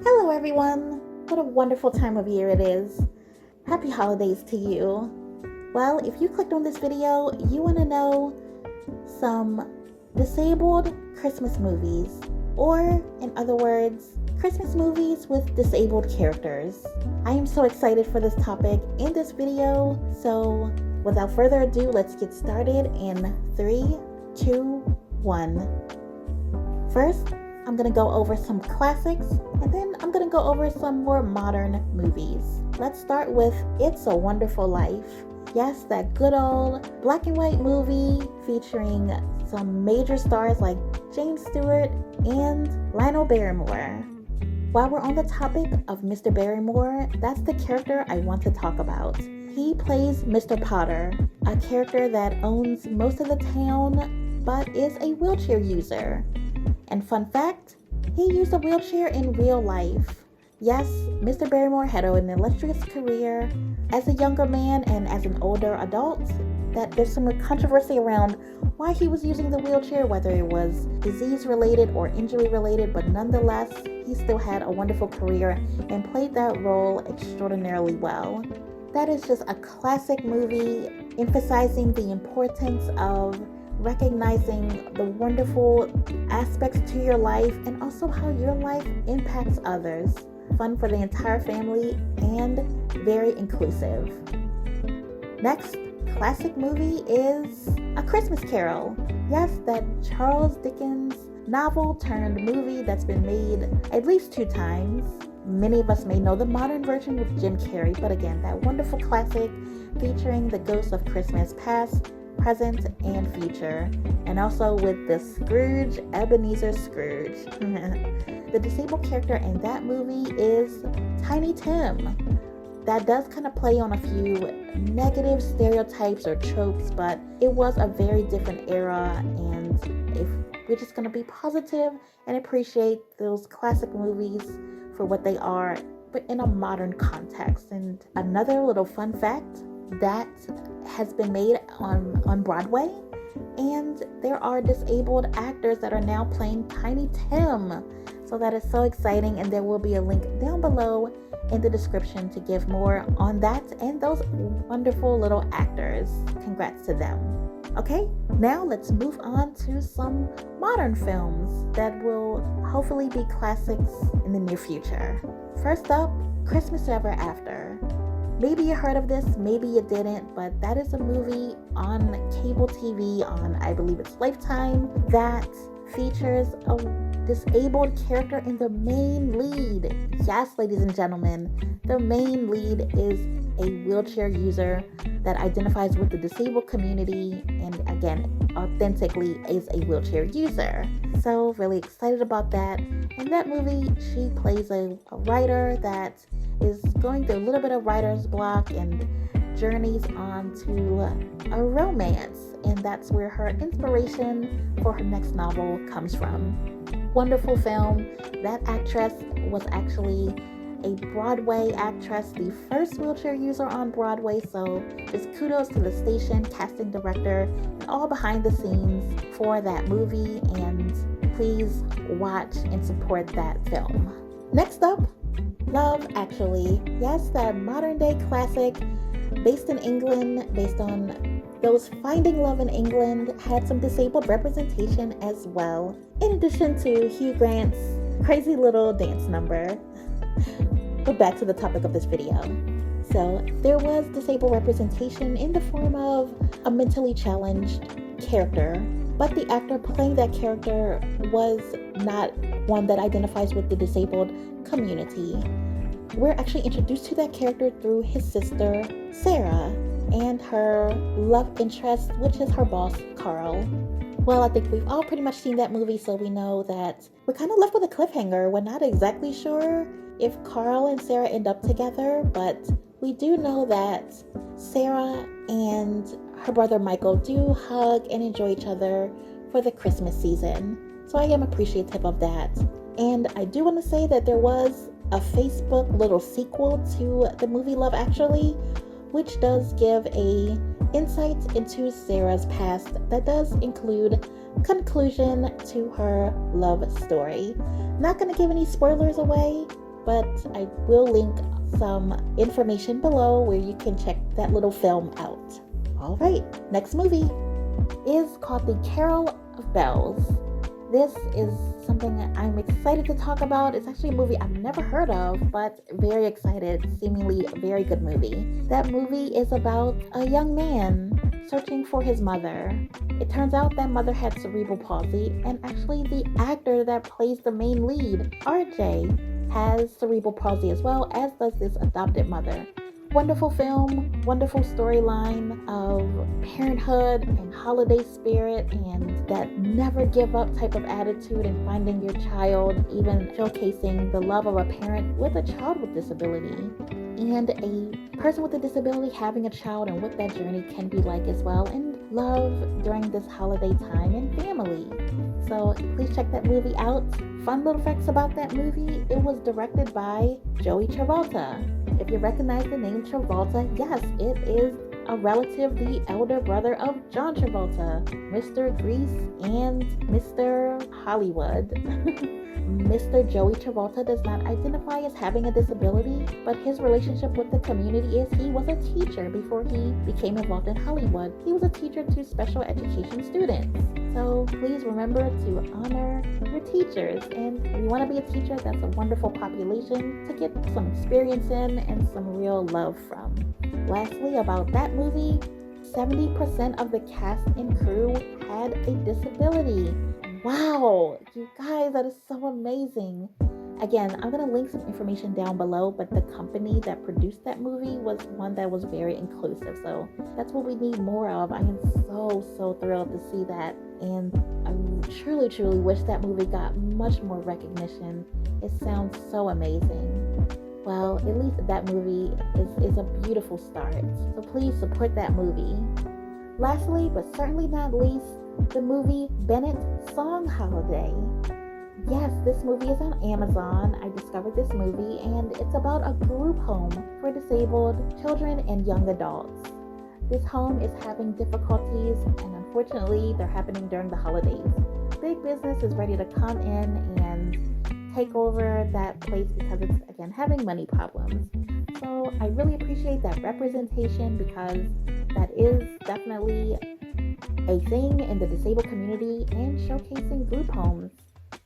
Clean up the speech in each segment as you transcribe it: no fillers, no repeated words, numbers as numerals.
Hello, everyone. What a wonderful time of year it is. Happy holidays to you. Well, if you clicked on this video, you want to know some disabled Christmas movies, or in other words, Christmas movies with disabled characters. I am so excited for this topic in this video, so without further ado, let's get started in 3, 2, 1. First, I'm going to go over some classics, and then I'm going to go over some more modern movies. Let's start with It's a Wonderful Life. Yes, that good old black and white movie featuring some major stars like James Stewart and Lionel Barrymore. While we're on the topic of Mr. Barrymore, that's the character I want to talk about. He plays Mr. Potter, a character that owns most of the town but is a wheelchair user. And fun fact, he used a wheelchair in real life. Yes, Mr. Barrymore had an illustrious career as a younger man and as an older adult. That there's some controversy around why he was using the wheelchair, whether it was disease related or injury related, but nonetheless, he still had a wonderful career and played that role extraordinarily well. That is just a classic movie emphasizing the importance of recognizing the wonderful aspects to your life and also how your life impacts others. Fun for the entire family and very inclusive. Next classic movie is A Christmas Carol. Yes, that Charles Dickens novel turned movie that's been made at least 2 times. Many of us may know the modern version with Jim Carrey, but again, that wonderful classic featuring the ghosts of Christmas past, present, and future, and also with the Scrooge, Ebenezer Scrooge. The disabled character in that movie is Tiny Tim. That does kind of play on a few negative stereotypes or tropes, but it was a very different era, and if we're just going to be positive and appreciate those classic movies for what they are, but in a modern context. And another little fun fact, that has been made on Broadway, and there are disabled actors that are now playing Tiny Tim. So that is so exciting, and there will be a link down below in the description to give more on that and those wonderful little actors. Congrats to them. Okay, now let's move on to some modern films that will hopefully be classics in the near future. First up, Christmas Ever After. Maybe you heard of this, maybe you didn't, but that is a movie on cable TV on, I believe it's Lifetime, that features a disabled character in the main lead. Yes, ladies and gentlemen, the main lead is a wheelchair user that identifies with the disabled community and again, authentically is a wheelchair user. So really excited about that. In that movie, she plays a writer that is going through a little bit of writer's block and journeys on to a romance, and that's where her inspiration for her next novel comes from. Wonderful film. That actress was actually a Broadway actress, the first wheelchair user on Broadway, so just kudos to the station, casting director, and all behind the scenes for that movie, and please watch and support that film. Next up, Love Actually. Yes, that modern day classic based in England, based on those Finding Love in England, had some disabled representation as well, in addition to Hugh Grant's crazy little dance number. But back to the topic of this video. So there was disabled representation in the form of a mentally challenged character, but the actor playing that character was not one that identifies with the disabled community. We're actually introduced to that character through his sister, Sarah, and her love interest, which is her boss, Carl. Well, I think we've all pretty much seen that movie, so we know that we're kind of left with a cliffhanger. We're not exactly sure if Carl and Sarah end up together, but we do know that Sarah and her brother Michael do hug and enjoy each other for the Christmas season. So I am appreciative of that. And I do want to say that there was a Facebook little sequel to the movie Love Actually, which does give a insight into Sarah's past that does include conclusion to her love story. Not going to give any spoilers away, but I will link some information below where you can check that little film out. All right, next movie is called The Carol of Bells. This is something I'm excited to talk about. It's actually a movie I've never heard of, but very excited. Seemingly a very good movie. That movie is about a young man searching for his mother. It turns out that mother had cerebral palsy, and actually the actor that plays the main lead, RJ, has cerebral palsy as well, as does this adopted mother. Wonderful film, wonderful storyline of parenthood and holiday spirit and that never give up type of attitude in finding your child, even showcasing the love of a parent with a child with disability and a person with a disability having a child and what that journey can be like as well, and love during this holiday time and family. So please check that movie out. Fun little facts about that movie: it was directed by Joey Travolta. If you recognize the name Travolta, yes, it is a relative, the elder brother of John Travolta, Mr. Grease and Mr. Hollywood. Mr. Joey Travolta does not identify as having a disability, but his relationship with the community is he was a teacher before he became involved in Hollywood. He was a teacher to special education students. So please remember to honor your teachers, and if you want to be a teacher, that's a wonderful population to get some experience in and some real love from. Lastly, about that movie, 70% of the cast and crew had a disability. Wow, you guys, that is so amazing. Again, I'm going to link some information down below, but the company that produced that movie was one that was very inclusive. So that's what we need more of. I am so thrilled to see that. And I truly wish that movie got much more recognition. It sounds so amazing. Well, at least that movie is a beautiful start. So please support that movie. Lastly, but certainly not least, the movie Bennet Song Holiday. Yes, this movie is on Amazon. I discovered this movie, and it's about a group home for disabled children and young adults. This home is having difficulties, and unfortunately, they're happening during the holidays. Big business is ready to come in and take over that place because it's, again, having money problems. So I really appreciate that representation, because that is definitely a thing in the disabled community, and showcasing group homes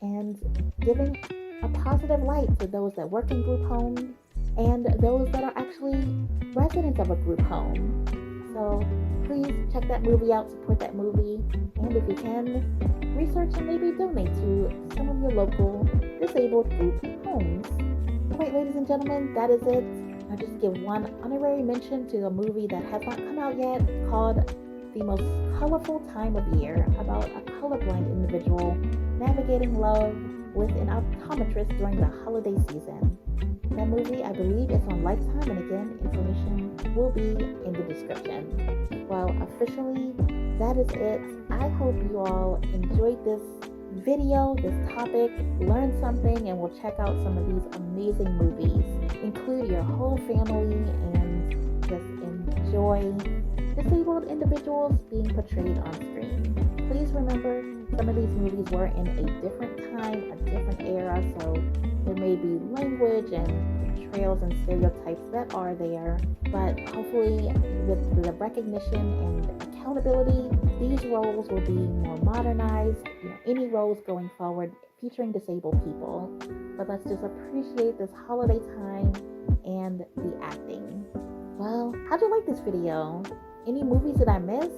and giving a positive light to those that work in group homes and those that are actually residents of a group home. So please check that movie out, support that movie, and if you can, research and maybe donate to some of your local disabled group homes. Alright, ladies and gentlemen, that is it. I'll just give one honorary mention to a movie that has not come out yet, called The Most Colorful Time of Year, about a colorblind individual navigating love with an optometrist during the holiday season. That movie, I believe, is on Lifetime, and again, information will be in the description. Well, officially, that is it. I hope you all enjoyed this video, this topic, learned something, and will check out some of these amazing movies. Include your whole family and just enjoy disabled individuals being portrayed on screen. Please remember, some of these movies were in a different time, a different era, so there may be language and portrayals and stereotypes that are there, but hopefully with the recognition and accountability, these roles will be more modernized, any roles going forward featuring disabled people. But let's just appreciate this holiday time and the acting. Well, how'd you like this video? Any movies that I missed?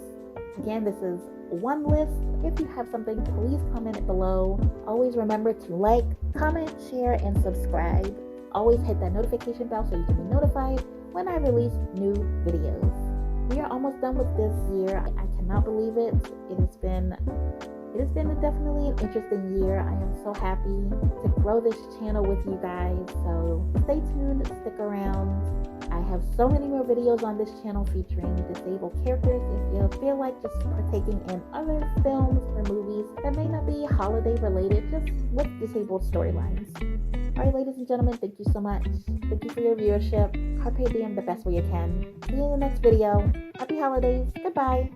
Again, this is one list. If you have something, please comment it below. Always remember to like, comment, share, and subscribe. Always hit that notification bell so you can be notified when I release new videos. We are almost done with this year. I cannot believe it. It has been definitely an interesting year. I am so happy to grow this channel with you guys. So stay tuned, stick around. I have so many more videos on this channel featuring disabled characters. If you feel like just partaking in other films or movies that may not be holiday related, just with disabled storylines. Alright, ladies and gentlemen, thank you so much. Thank you for your viewership. Carpe Diem the best way you can. See you in the next video. Happy holidays. Goodbye.